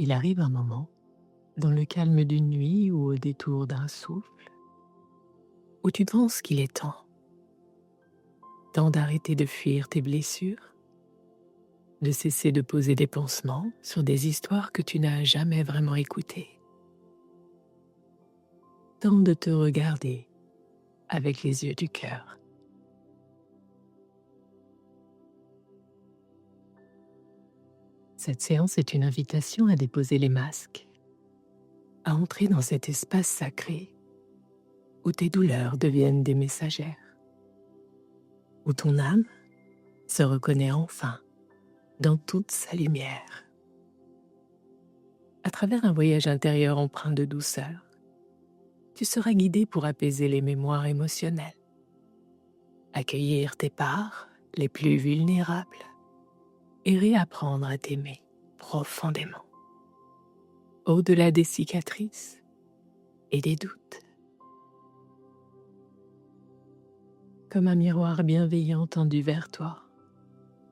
Il arrive un moment, dans le calme d'une nuit ou au détour d'un souffle, où tu penses qu'il est temps d'arrêter de fuir tes blessures, de cesser de poser des pansements sur des histoires que tu n'as jamais vraiment écoutées, temps de te regarder avec les yeux du cœur. Cette séance est une invitation à déposer les masques, à entrer dans cet espace sacré où tes douleurs deviennent des messagères, où ton âme se reconnaît enfin dans toute sa lumière. À travers un voyage intérieur empreint de douceur, tu seras guidé pour apaiser les mémoires émotionnelles, accueillir tes parts les plus vulnérables et réapprendre à t'aimer profondément, au-delà des cicatrices et des doutes. Comme un miroir bienveillant tendu vers toi,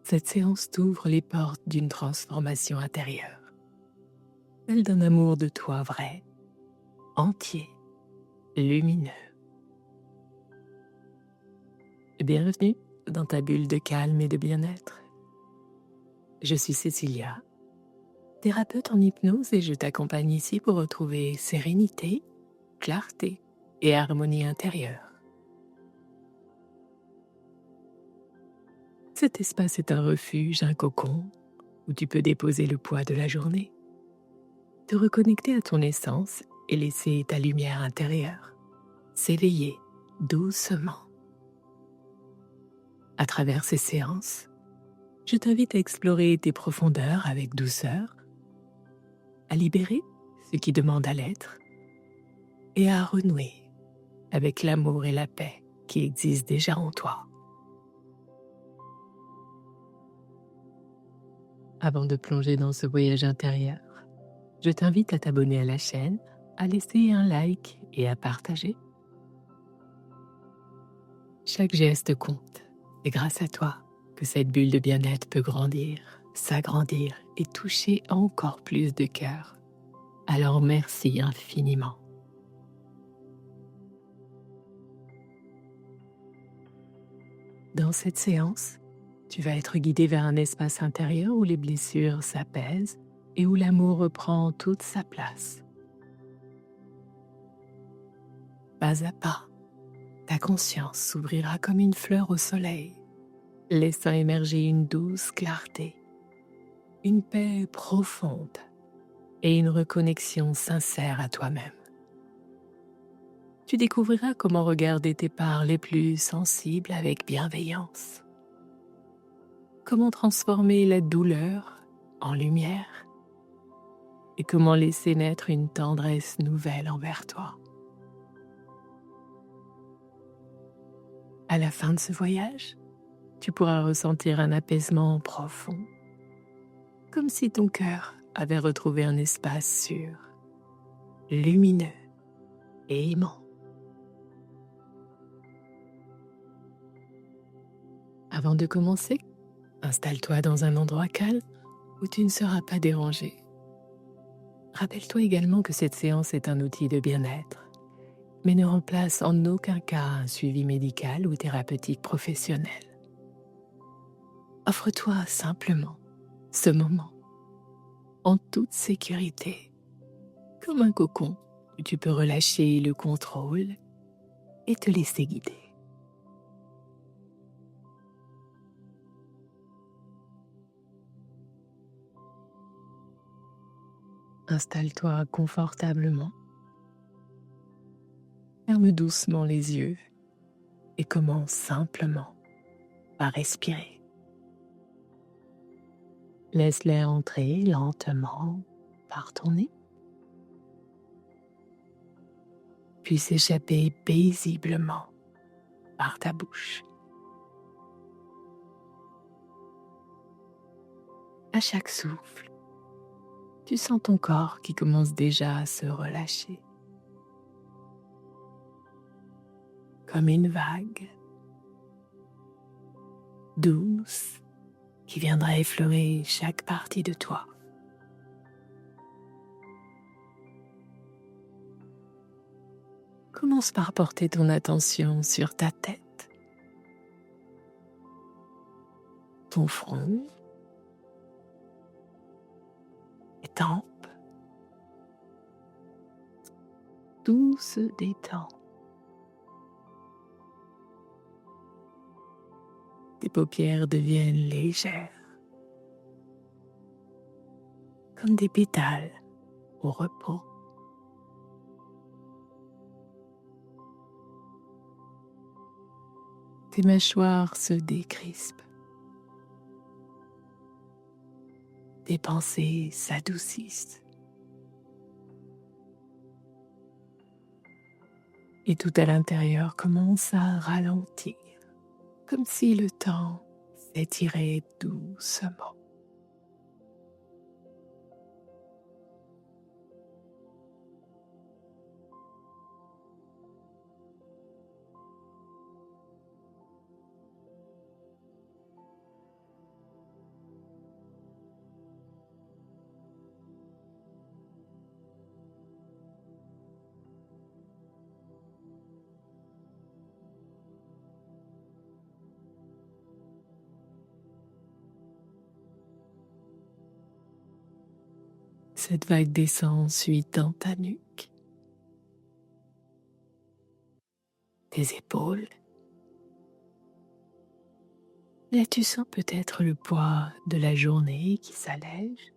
cette séance t'ouvre les portes d'une transformation intérieure, celle d'un amour de toi vrai, entier, lumineux. Bienvenue dans ta bulle de calme et de bien-être. Je suis Cécilia, thérapeute en hypnose, et je t'accompagne ici pour retrouver sérénité, clarté et harmonie intérieure. Cet espace est un refuge, un cocon, où tu peux déposer le poids de la journée, te reconnecter à ton essence et laisser ta lumière intérieure s'éveiller doucement. À travers ces séances, je t'invite à explorer tes profondeurs avec douceur, à libérer ce qui demande à l'être et à renouer avec l'amour et la paix qui existent déjà en toi. Avant de plonger dans ce voyage intérieur, je t'invite à t'abonner à la chaîne, à laisser un like et à partager. Chaque geste compte, et grâce à toi que cette bulle de bien-être peut grandir, s'agrandir et toucher encore plus de cœurs. Alors merci infiniment. Dans cette séance, tu vas être guidé vers un espace intérieur où les blessures s'apaisent et où l'amour reprend toute sa place. Pas à pas, ta conscience s'ouvrira comme une fleur au soleil, laissant émerger une douce clarté, une paix profonde et une reconnexion sincère à toi-même. Tu découvriras comment regarder tes parts les plus sensibles avec bienveillance, comment transformer la douleur en lumière et comment laisser naître une tendresse nouvelle envers toi. À la fin de ce voyage, tu pourras ressentir un apaisement profond, comme si ton cœur avait retrouvé un espace sûr, lumineux et aimant. Avant de commencer, installe-toi dans un endroit calme où tu ne seras pas dérangé. Rappelle-toi également que cette séance est un outil de bien-être, mais ne remplace en aucun cas un suivi médical ou thérapeutique professionnel. Offre-toi simplement ce moment, en toute sécurité, comme un cocon où tu peux relâcher le contrôle et te laisser guider. Installe-toi confortablement, ferme doucement les yeux et commence simplement par respirer. Laisse l'air entrer lentement par ton nez, puis s'échapper paisiblement par ta bouche. À chaque souffle, tu sens ton corps qui commence déjà à se relâcher, comme une vague douce qui viendra effleurer chaque partie de toi. Commence par porter ton attention sur ta tête, ton front, tes tempes. Tout se détend. Tes paupières deviennent légères, comme des pétales au repos. Tes mâchoires se décrispent. Tes pensées s'adoucissent. Et tout à l'intérieur commence à ralentir, comme si le temps s'étirait doucement. Cette vague descend ensuite dans ta nuque, tes épaules. Là, tu sens peut-être le poids de la journée qui s'allège,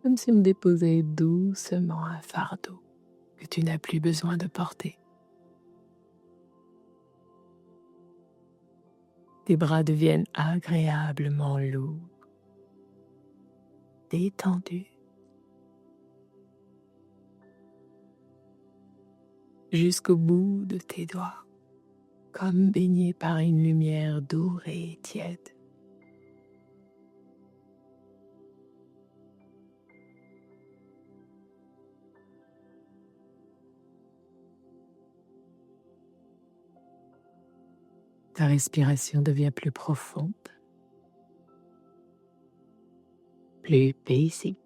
comme si on déposait doucement un fardeau que tu n'as plus besoin de porter. Tes bras deviennent agréablement lourds, détendus, jusqu'au bout de tes doigts, comme baignés par une lumière dorée et tiède. Ta respiration devient plus profonde, plus paisible.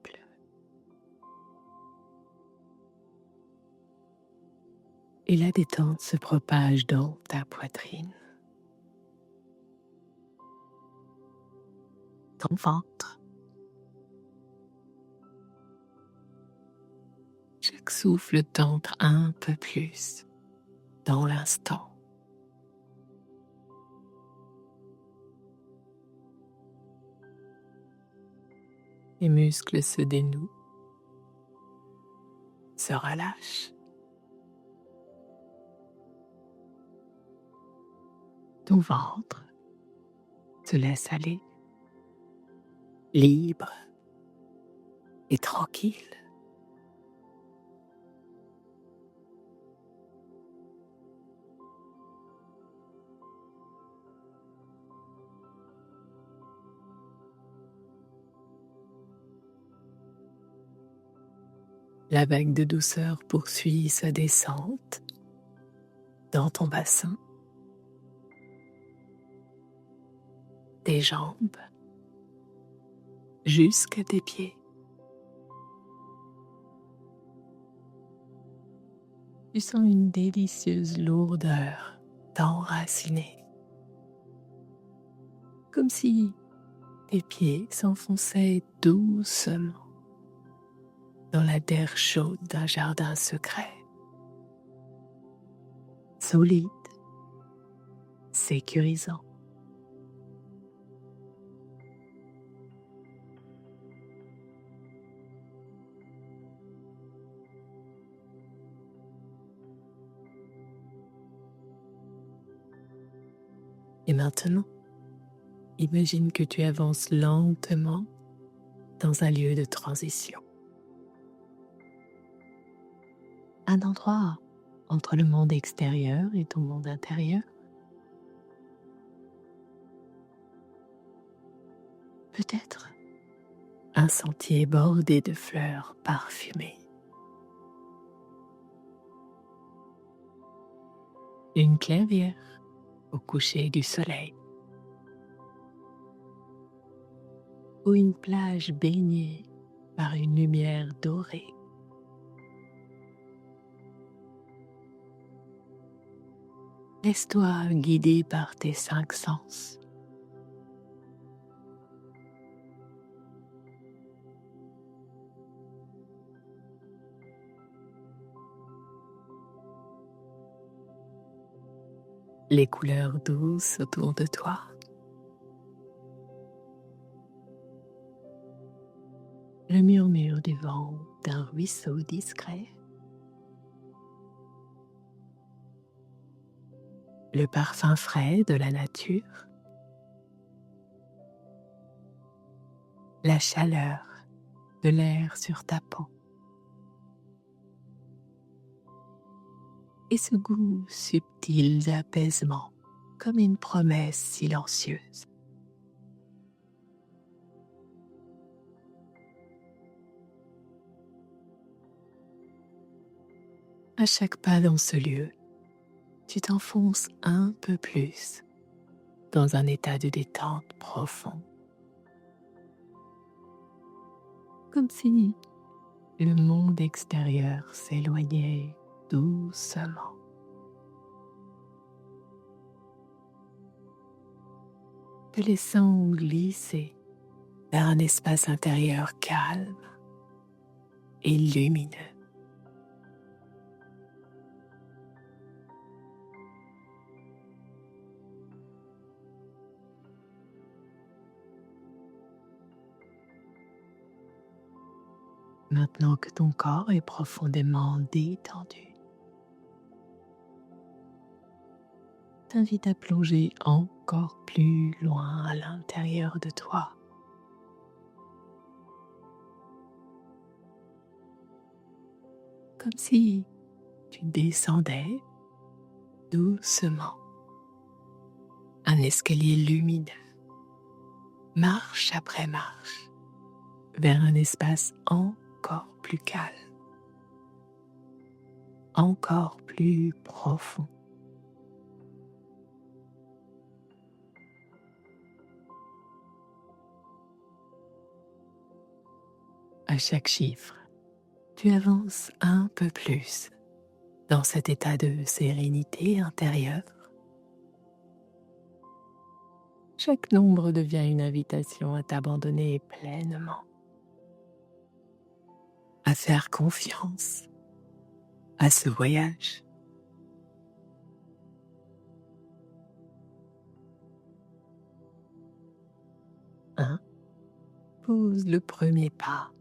Et la détente se propage dans ta poitrine, ton ventre. Chaque souffle t'entre un peu plus dans l'instant. Les muscles se dénouent, se relâchent. Ton ventre se laisse aller, libre et tranquille. La vague de douceur poursuit sa descente dans ton bassin, tes jambes, jusqu'à tes pieds. Tu sens une délicieuse lourdeur t'enraciner, comme si tes pieds s'enfonçaient doucement dans la terre chaude d'un jardin secret, solide, sécurisant. Et maintenant, imagine que tu avances lentement dans un lieu de transition. Un endroit entre le monde extérieur et ton monde intérieur. Peut-être un sentier bordé de fleurs parfumées. Une clairière au coucher du soleil. Ou une plage baignée par une lumière dorée. Laisse-toi guider par tes 5 sens. Les couleurs douces autour de toi. Le murmure du vent d'un ruisseau discret. Le parfum frais de la nature. La chaleur de l'air sur ta peau. Et ce goût subtil d'apaisement, comme une promesse silencieuse. À chaque pas dans ce lieu, tu t'enfonces un peu plus dans un état de détente profond. Comme si le monde extérieur s'éloignait doucement. Te laissant glisser vers un espace intérieur calme et lumineux. Maintenant que ton corps est profondément détendu, t'invite à plonger encore plus loin à l'intérieur de toi. Comme si tu descendais doucement un escalier lumineux, marche après marche, vers un espace encore plus calme, encore plus profond. À chaque chiffre, tu avances un peu plus dans cet état de sérénité intérieure. Chaque nombre devient une invitation à t'abandonner pleinement, à faire confiance à ce voyage. 1. Pose le premier pas.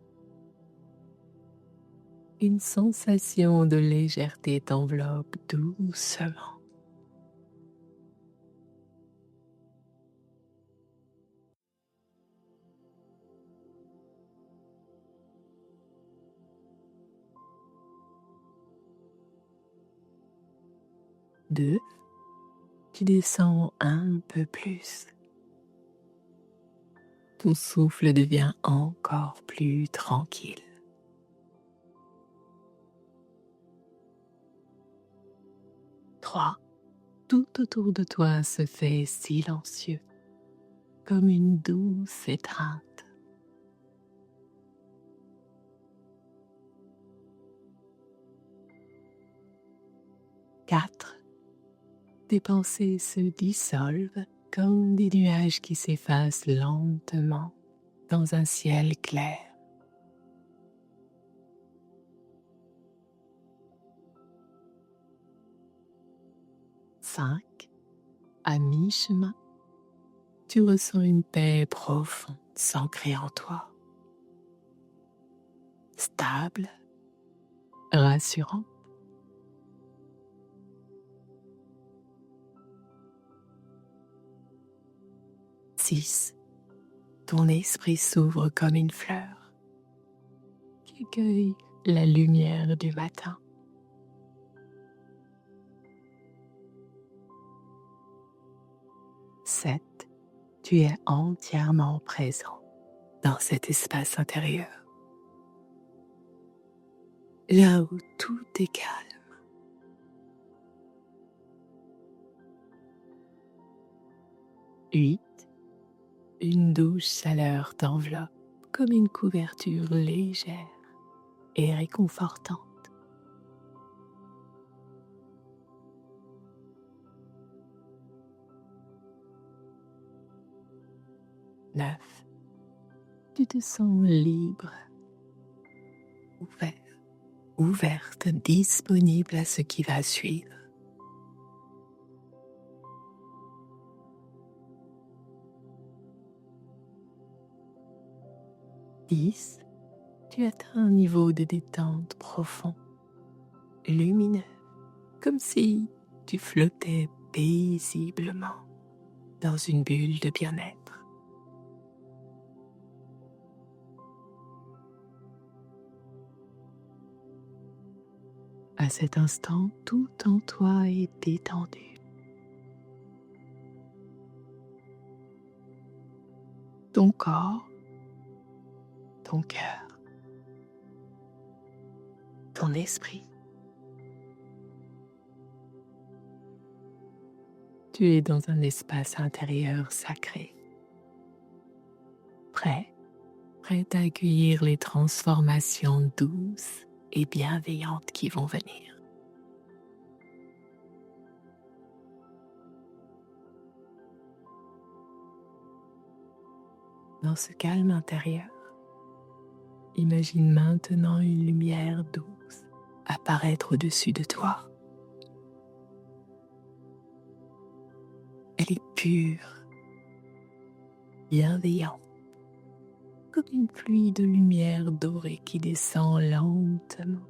Une sensation de légèreté t'enveloppe doucement. 2. Tu descends un peu plus. Ton souffle devient encore plus tranquille. 3. Tout autour de toi se fait silencieux, comme une douce étreinte. 4. Tes pensées se dissolvent comme des nuages qui s'effacent lentement dans un ciel clair. 5. À mi-chemin, tu ressens une paix profonde s'ancrer en toi, stable, rassurante. 6. Ton esprit s'ouvre comme une fleur qui accueille la lumière du matin. 7. Tu es entièrement présent dans cet espace intérieur, là où tout est calme. 8. Une douce chaleur t'enveloppe comme une couverture légère et réconfortante. neuf. Tu te sens libre, ouvert, ouverte, disponible à ce qui va suivre. Dix. Tu atteins un niveau de détente profond, lumineux, comme si tu flottais paisiblement dans une bulle de bien-être. À cet instant, tout en toi est détendu. Ton corps, ton cœur, ton esprit. Tu es dans un espace intérieur sacré, prêt à accueillir les transformations douces et bienveillantes qui vont venir. Dans ce calme intérieur, imagine maintenant une lumière douce apparaître au-dessus de toi. Elle est pure, bienveillante, comme une pluie de lumière dorée qui descend lentement.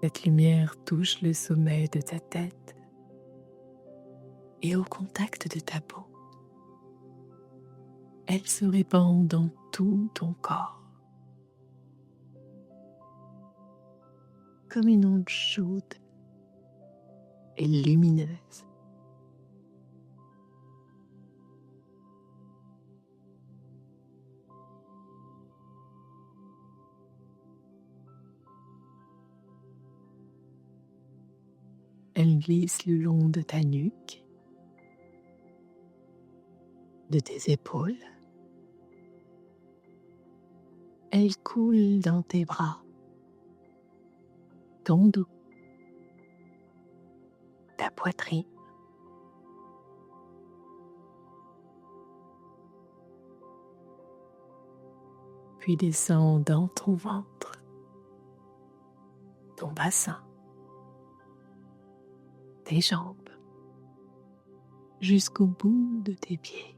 Cette lumière touche le sommet de ta tête et au contact de ta peau, elle se répand dans tout ton corps, comme une onde chaude et lumineuse. Elle glisse le long de ta nuque, de tes épaules. Elle coule dans tes bras, ton dos, ta poitrine. Puis descend dans ton ventre, ton bassin, tes jambes, jusqu'au bout de tes pieds.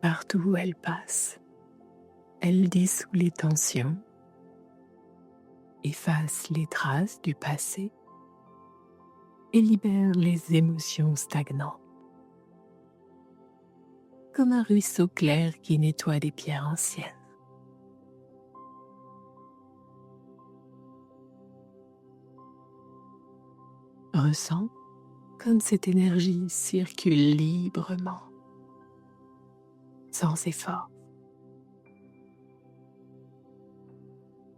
Partout où elle passe, elle dissout les tensions, efface les traces du passé et libère les émotions stagnantes. Comme un ruisseau clair qui nettoie des pierres anciennes. Ressens comme cette énergie circule librement, sans effort.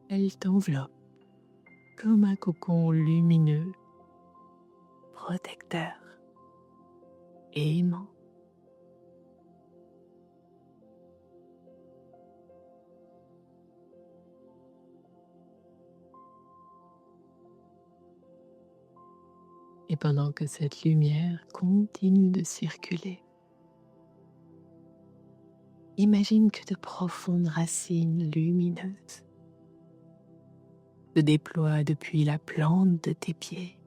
Elle t'enveloppe comme un cocon lumineux, protecteur et aimant. Et pendant que cette lumière continue de circuler, imagine que de profondes racines lumineuses se déploient depuis la plante de tes pieds.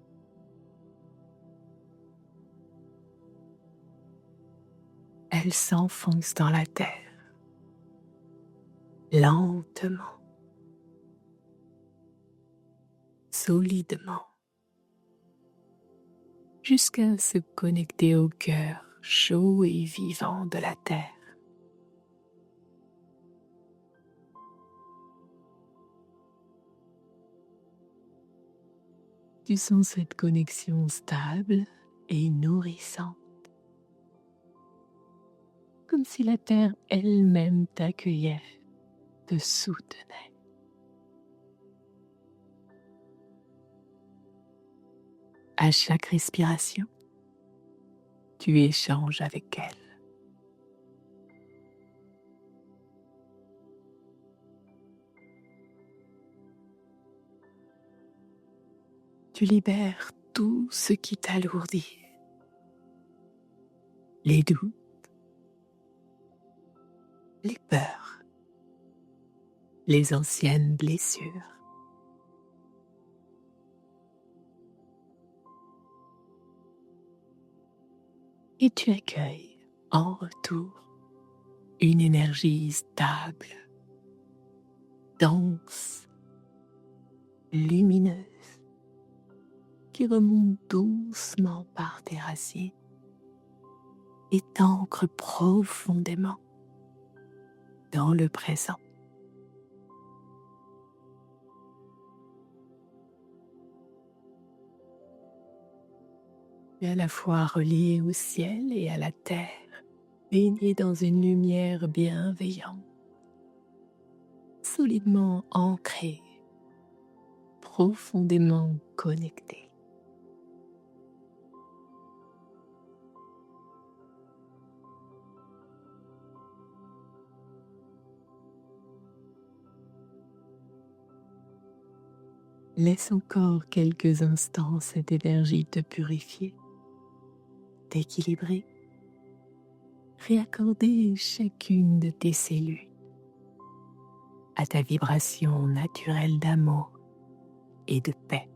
Elles s'enfoncent dans la terre, lentement, solidement, jusqu'à se connecter au cœur chaud et vivant de la terre. Tu sens cette connexion stable et nourrissante, comme si la terre elle-même t'accueillait, te soutenait. À chaque respiration, tu échanges avec elle. Tu libères tout ce qui t'alourdit, les doutes, les peurs, les anciennes blessures. Et tu accueilles en retour une énergie stable, dense, lumineuse, qui remonte doucement par tes racines et t'ancre profondément dans le présent. Tu es à la fois relié au ciel et à la terre, baigné dans une lumière bienveillante, solidement ancré, profondément connecté. Laisse encore quelques instants cette énergie te purifier, t'équilibrer, réaccorder chacune de tes cellules à ta vibration naturelle d'amour et de paix.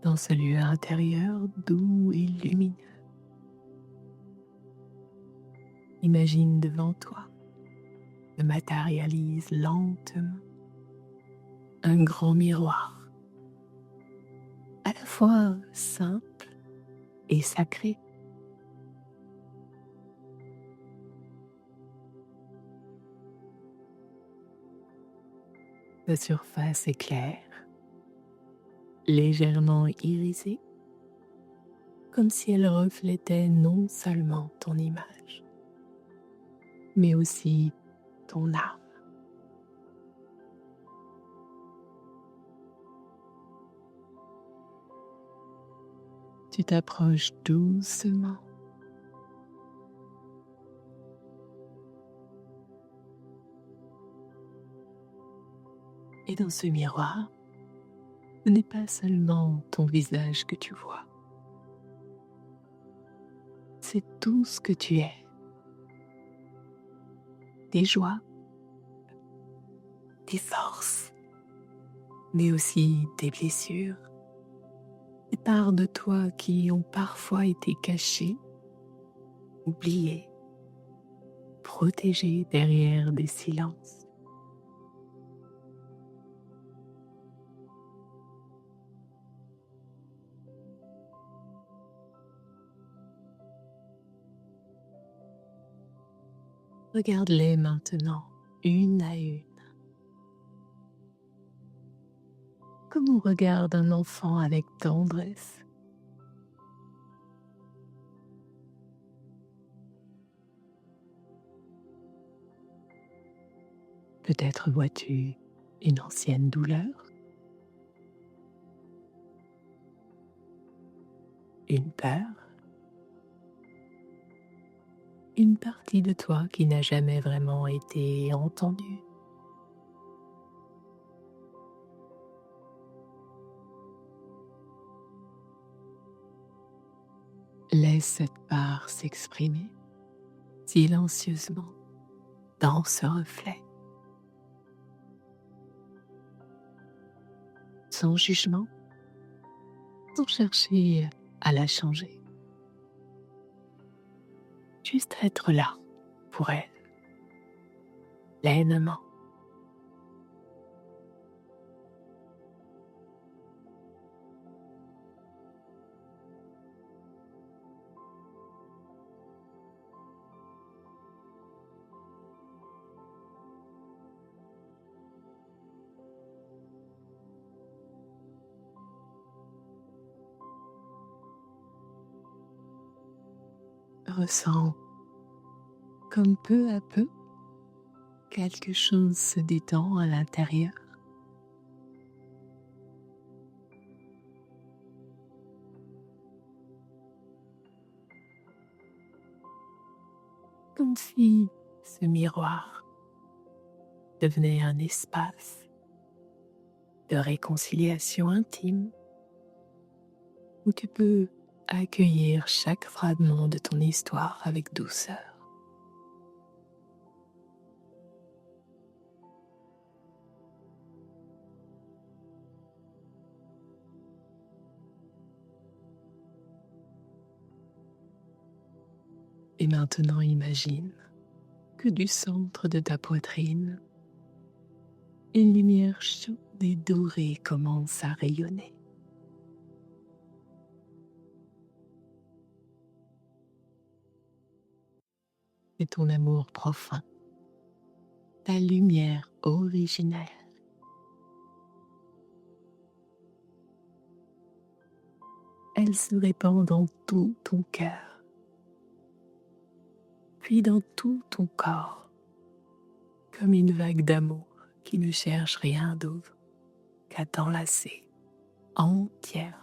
Dans ce lieu intérieur doux et lumineux, imagine devant toi, se matérialise lentement un grand miroir, à la fois simple et sacré. Sa surface est claire, légèrement irisée, comme si elle reflétait non seulement ton image, mais aussi ton âme. Tu t'approches doucement et dans ce miroir, ce n'est pas seulement ton visage que tu vois, c'est tout ce que tu es. Tes joies, tes forces, mais aussi tes blessures, des parts de toi qui ont parfois été cachées, oubliées, protégées derrière des silences. Regarde-les maintenant, une à une, comme on regarde un enfant avec tendresse. Peut-être vois-tu une ancienne douleur, une peur, une partie de toi qui n'a jamais vraiment été entendue. Laisse cette part s'exprimer silencieusement dans ce reflet, sans jugement, sans chercher à la changer. Juste être là pour elle, pleinement. Ressens comme peu à peu quelque chose se détend à l'intérieur. Comme si ce miroir devenait un espace de réconciliation intime où tu peux accueillir chaque fragment de ton histoire avec douceur. Et maintenant imagine que du centre de ta poitrine, une lumière chaude et dorée commence à rayonner. C'est ton amour profond, ta lumière originelle. Elle se répand dans tout ton cœur, puis dans tout ton corps, comme une vague d'amour qui ne cherche rien d'autre qu'à t'enlacer entièrement.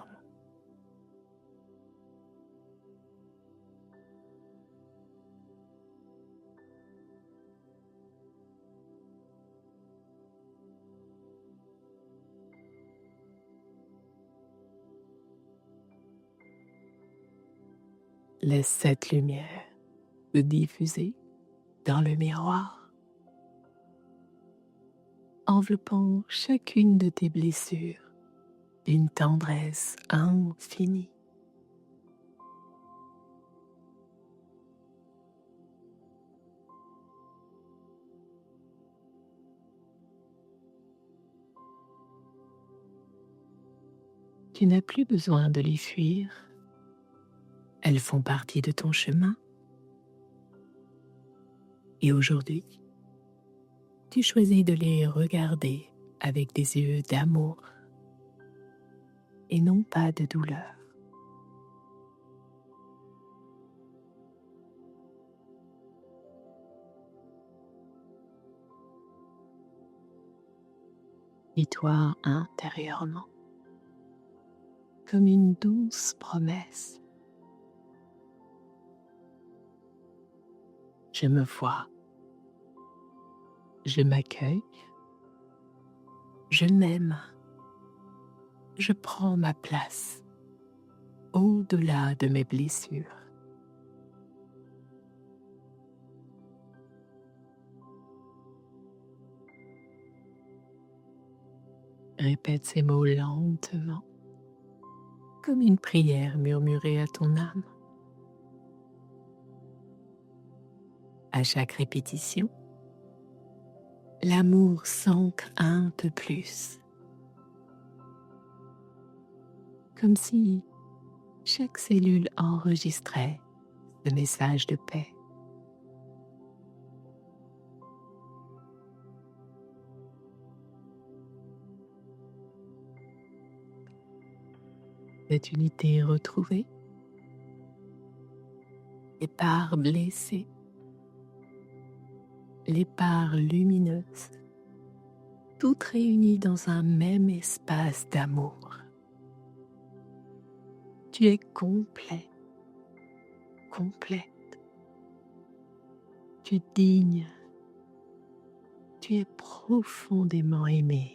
Laisse cette lumière se diffuser dans le miroir, enveloppant chacune de tes blessures d'une tendresse infinie. Tu n'as plus besoin de les fuir, elles font partie de ton chemin. Et aujourd'hui, tu choisis de les regarder avec des yeux d'amour et non pas de douleur. Dis-toi intérieurement, comme une douce promesse: je me vois, je m'accueille, je m'aime, je prends ma place au-delà de mes blessures. Répète ces mots lentement, comme une prière murmurée à ton âme. À chaque répétition, l'amour s'ancre un peu plus, comme si chaque cellule enregistrait ce message de paix. Cette unité retrouvée, les parts blessées, les parts lumineuses, toutes réunies dans un même espace d'amour. Tu es complet, complète. Tu es digne. Tu es profondément aimé.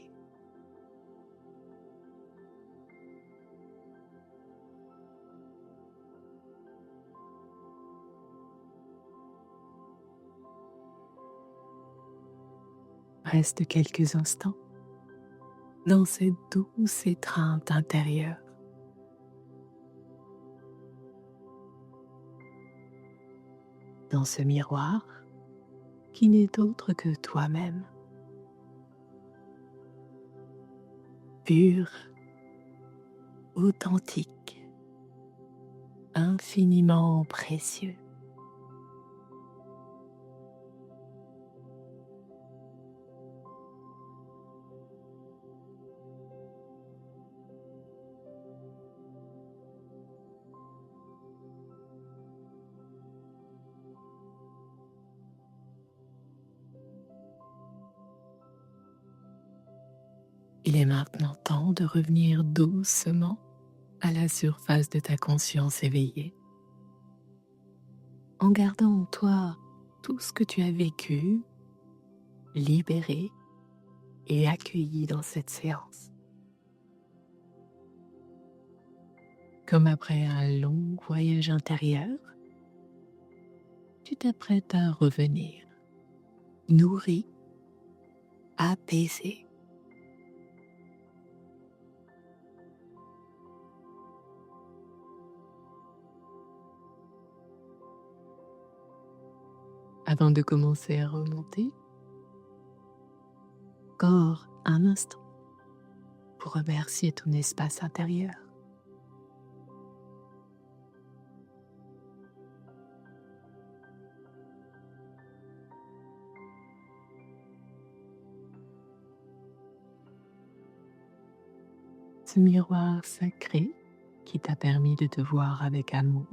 Reste quelques instants dans cette douce étreinte intérieure. Dans ce miroir qui n'est autre que toi-même, pur, authentique, infiniment précieux. Il est maintenant temps de revenir doucement à la surface de ta conscience éveillée, en gardant en toi tout ce que tu as vécu, libéré et accueilli dans cette séance. Comme après un long voyage intérieur, tu t'apprêtes à revenir, nourri, apaisé. Avant de commencer à remonter, encore un instant pour remercier ton espace intérieur. Ce miroir sacré qui t'a permis de te voir avec amour,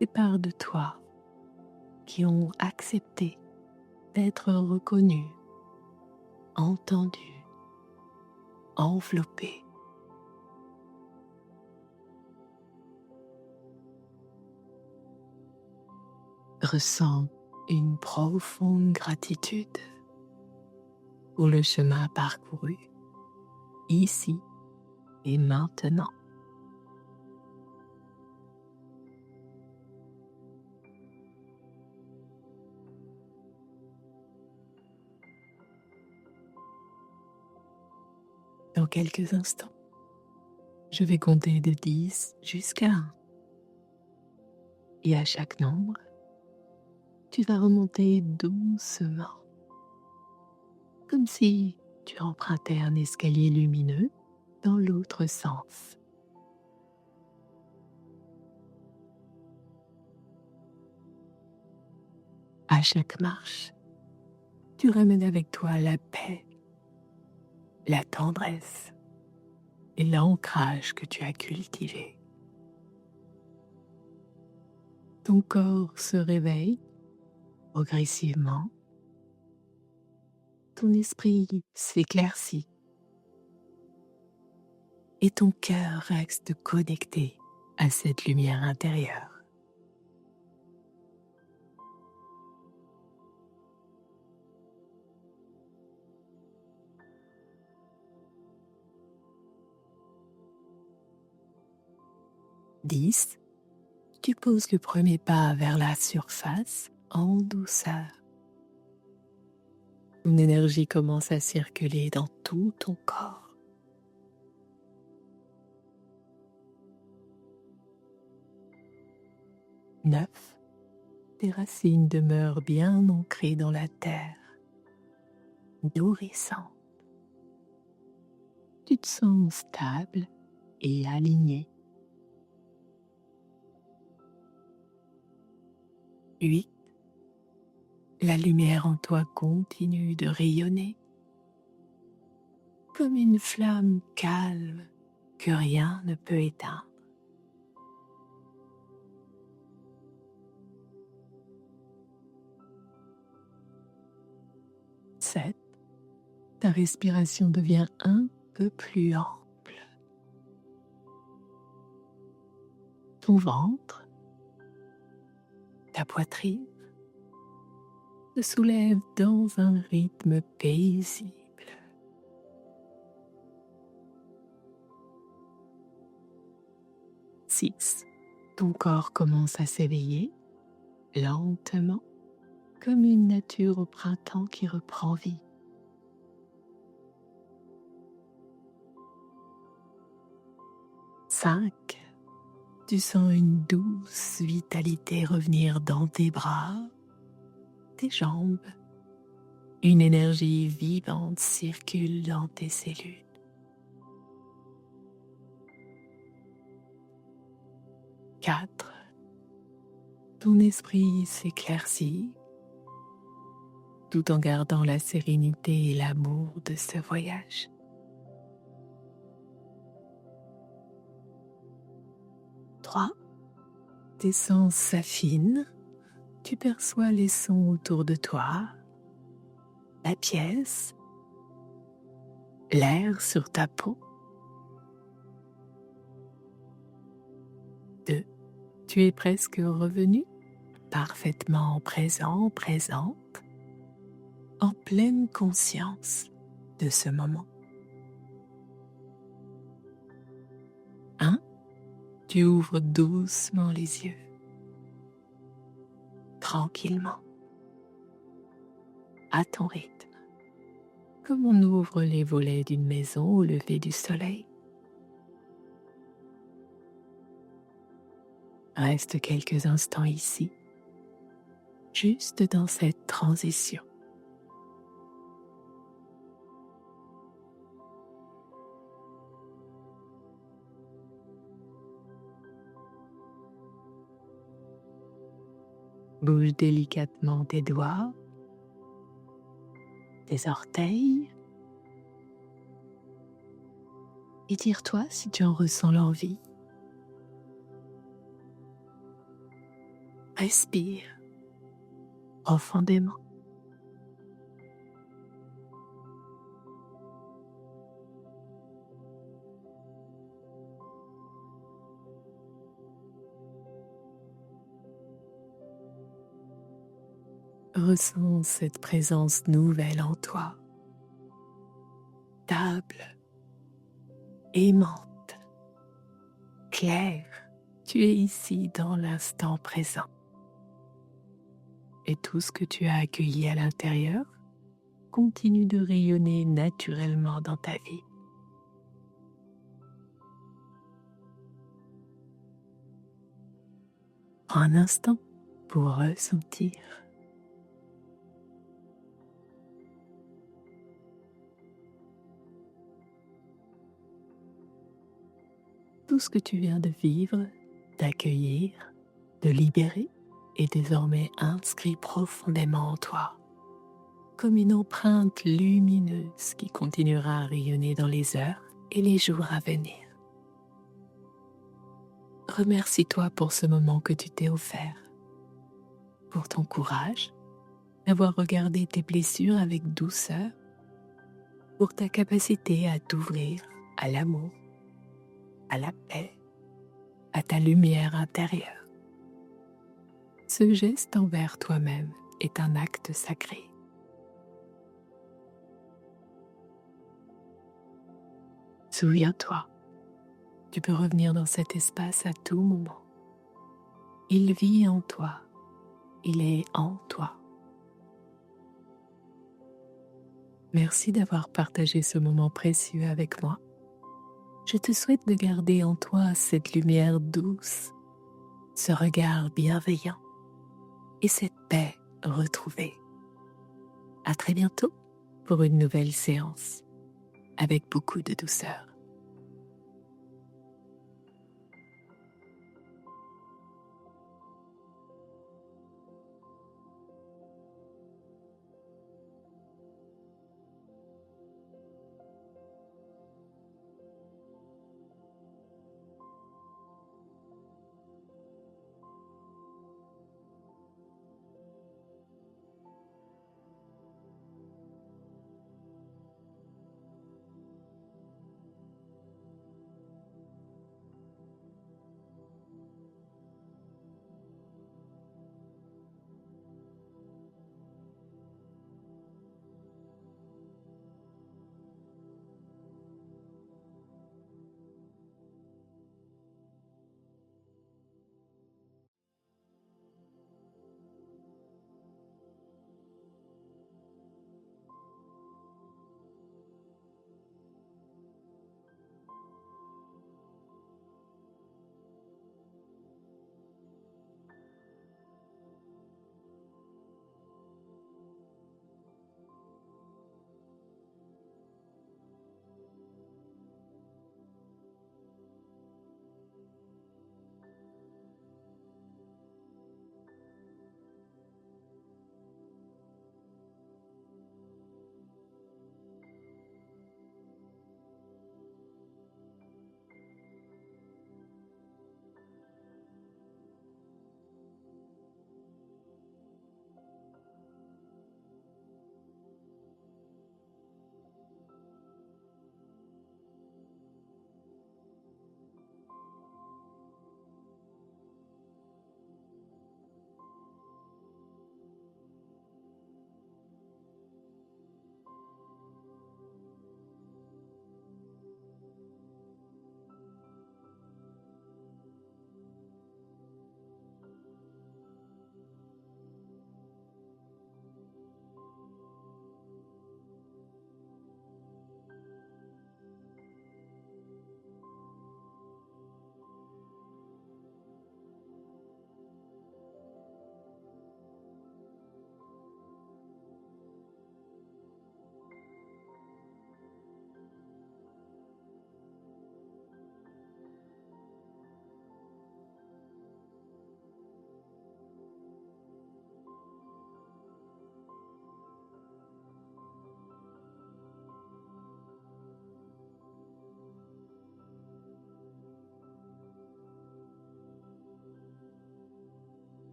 des parts de toi qui ont accepté d'être reconnues, entendues, enveloppées. Ressens une profonde gratitude pour le chemin parcouru, ici et maintenant. Dans quelques instants, je vais compter de 10 jusqu'à 1. Et à chaque nombre, tu vas remonter doucement, comme si tu empruntais un escalier lumineux dans l'autre sens. À chaque marche, tu ramènes avec toi la paix, la tendresse et l'ancrage que tu as cultivé. Ton corps se réveille progressivement, ton esprit s'éclaircit et ton cœur reste connecté à cette lumière intérieure. Dix, tu poses le premier pas vers la surface en douceur. Une énergie commence à circuler dans tout ton corps. 9, tes racines demeurent bien ancrées dans la terre, nourrissantes. Tu te sens stable et aligné. 8, la lumière en toi continue de rayonner comme une flamme calme que rien ne peut éteindre. 7, ta respiration devient un peu plus ample. Ton ventre, ta poitrine se soulève dans un rythme paisible. 6, ton corps commence à s'éveiller lentement comme une nature au printemps qui reprend vie. 5, tu sens une douce vitalité revenir dans tes bras, tes jambes. Une énergie vivante circule dans tes cellules. 4, ton esprit s'éclaircit tout en gardant la sérénité et l'amour de ce voyage. 3, tes sens s'affinent, tu perçois les sons autour de toi, la pièce l'air sur ta peau. 2. Tu es presque revenu, parfaitement présent, présente, en pleine conscience de ce moment. 1. Tu ouvres doucement les yeux, tranquillement, à ton rythme, comme on ouvre les volets d'une maison au lever du soleil. Reste quelques instants ici, juste dans cette transition. Bouge délicatement tes doigts, tes orteils, et tire-toi si tu en ressens l'envie. Respire profondément. Ressens cette présence nouvelle en toi, stable, aimante, claire. Tu es ici dans l'instant présent. Et tout ce que tu as accueilli à l'intérieur continue de rayonner naturellement dans ta vie. Prends un instant pour ressentir. Tout ce que tu viens de vivre, d'accueillir, de libérer est désormais inscrit profondément en toi, comme une empreinte lumineuse qui continuera à rayonner dans les heures et les jours à venir. Remercie-toi pour ce moment que tu t'es offert, pour ton courage, d'avoir regardé tes blessures avec douceur, pour ta capacité à t'ouvrir à l'amour, à la paix, à ta lumière intérieure. Ce geste envers toi-même est un acte sacré. Souviens-toi, tu peux revenir dans cet espace à tout moment. Il vit en toi, il est en toi. Merci d'avoir partagé ce moment précieux avec moi. Je te souhaite de garder en toi cette lumière douce, ce regard bienveillant et cette paix retrouvée. À très bientôt pour une nouvelle séance avec beaucoup de douceur.